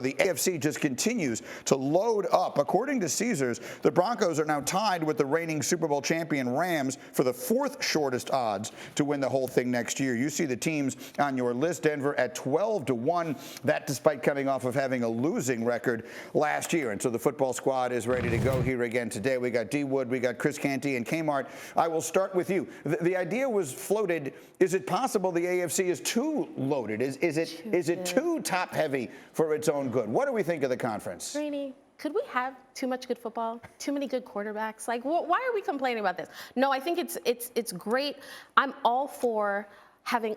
The AFC just continues to load up. According to Caesars, the Broncos are now tied with the reigning Super Bowl champion Rams for the fourth shortest odds to win the whole thing next year. You see the teams on your list. Denver at 12-1. That despite coming off of having a losing record last year. And so the football squad is ready to go here again today. We got D. Wood, we got Chris Canty, and Kmart. I will start with you. The idea was floated. Is it possible the AFC is too loaded? Is it too top heavy for its own good? What do we think of the conference? Rainey, could we have too much good football? Too many good quarterbacks? Like, why are we complaining about this? No, I think it's great. I'm all for having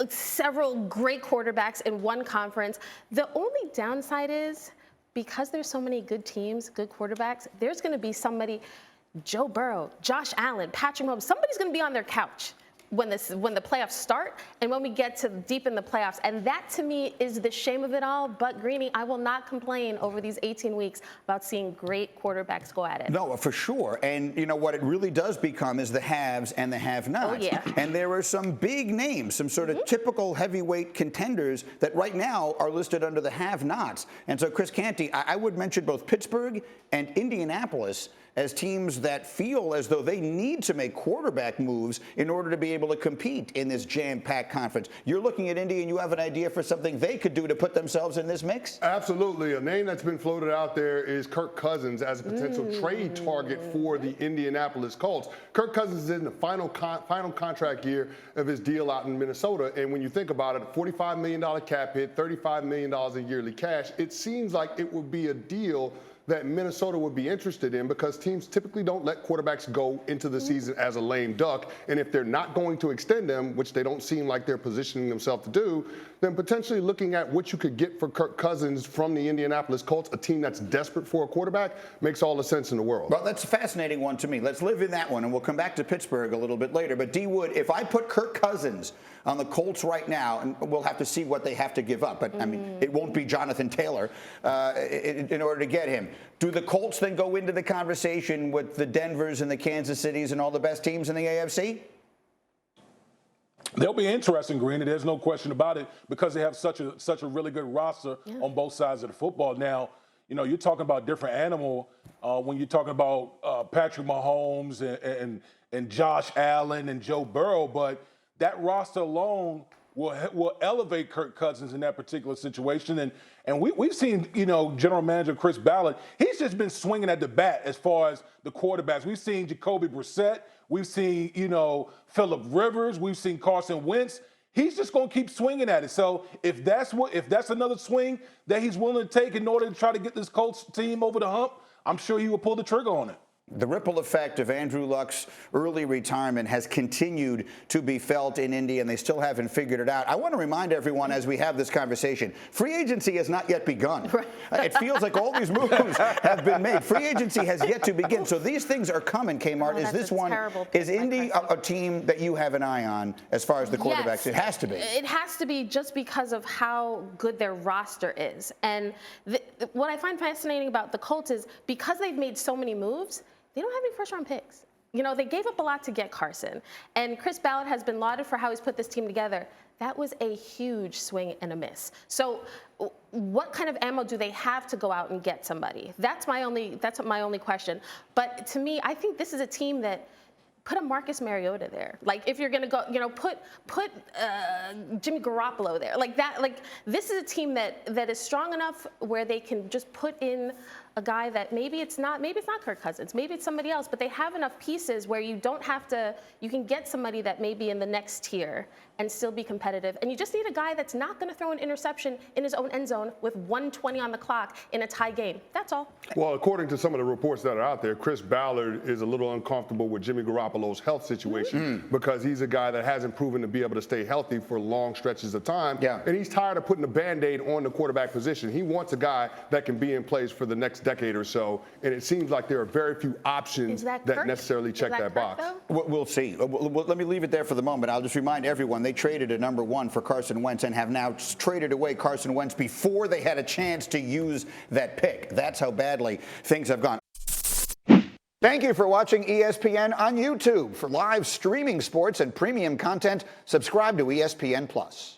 several great quarterbacks in one conference. The only downside is because there's so many good teams, good quarterbacks, there's going to be somebody, Joe Burrow, Josh Allen, Patrick Mahomes, somebody's going to be on their couch when the playoffs start and when we get to deep in the playoffs. And that, to me, is the shame of it all. But, Greeny, I will not complain over these 18 weeks about seeing great quarterbacks go at it. No, for sure. And, you know, what it really does become is the haves and the have-nots. Oh, yeah. And there are some big names, some sort of typical heavyweight contenders that right now are listed under the have-nots. And so, Chris Canty, I would mention both Pittsburgh and Indianapolis as teams that feel as though they need to make quarterback moves in order to be able to compete in this jam-packed conference. You're looking at Indy and you have an idea for something they could do to put themselves in this mix? Absolutely. A name that's been floated out there is Kirk Cousins as a potential trade target for the Indianapolis Colts. Kirk Cousins is in the final contract year of his deal out in Minnesota. And when you think about it, $45 million cap hit, $35 million in yearly cash, it seems like it would be a deal that Minnesota would be interested in because teams typically don't let quarterbacks go into the season as a lame duck. And if they're not going to extend them, which they don't seem like they're positioning themselves to do, then potentially looking at what you could get for Kirk Cousins from the Indianapolis Colts, a team that's desperate for a quarterback, makes all the sense in the world. Well, that's a fascinating one to me. Let's live in that one, and we'll come back to Pittsburgh a little bit later. But D. Wood, if I put Kirk Cousins on the Colts right now, and we'll have to see what they have to give up, but I mean, it won't be Jonathan Taylor in order to get him. Do the Colts then go into the conversation with the Denvers and the Kansas Cities and all the best teams in the AFC? They'll be interesting, Green, and there's no question about it because they have such a really good roster on both sides of the football. Now, you know, you're talking about different animal when you're talking about Patrick Mahomes and Josh Allen and Joe Burrow, but that roster alone will elevate Kirk Cousins in that particular situation. And we've seen, you know, General Manager Chris Ballard, he's just been swinging at the bat as far as the quarterbacks. We've seen Jacoby Brissett. We've seen, you know, Phillip Rivers. We've seen Carson Wentz. He's just going to keep swinging at it. So if that's another swing that he's willing to take in order to try to get this Colts team over the hump, I'm sure he will pull the trigger on it. The ripple effect of Andrew Luck's early retirement has continued to be felt in Indy, and they still haven't figured it out. I want to remind everyone as we have this conversation, free agency has not yet begun. It feels like all these moves have been made. Free agency has yet to begin. So these things are coming, Kmart. Oh, is this one, is Indy a team that you have an eye on as far as the quarterbacks? Yes, it has to be. It has to be just because of how good their roster is. And what I find fascinating about the Colts is because they've made so many moves, they don't have any first-round picks. You know, they gave up a lot to get Carson. And Chris Ballard has been lauded for how he's put this team together. That was a huge swing and a miss. So what kind of ammo do they have to go out and get somebody? That's my only question. But to me, I think this is a team that put a Marcus Mariota there. Like if you're gonna go, you know, put Jimmy Garoppolo there. Like that. Like this is a team that is strong enough where they can just put in a guy that maybe it's not Kirk Cousins, maybe it's somebody else, but they have enough pieces where you don't have to. You can get somebody that may be in the next tier and still be competitive. And you just need a guy that's not going to throw an interception in his own end zone with 1:20 on the clock in a tie game. That's all. Well, according to some of the reports that are out there, Chris Ballard is a little uncomfortable with Jimmy Garoppolo's health situation because he's a guy that hasn't proven to be able to stay healthy for long stretches of time. Yeah. And he's tired of putting a Band-Aid on the quarterback position. He wants a guy that can be in place for the next decade or so. And it seems like there are very few options that necessarily check that box. We'll see. Let me leave it there for the moment. I'll just remind everyone they traded a number one for Carson Wentz and have now traded away Carson Wentz before they had a chance to use that pick. That's how badly things have gone. Thank you for watching ESPN on YouTube. For live streaming sports and premium content, subscribe to ESPN+.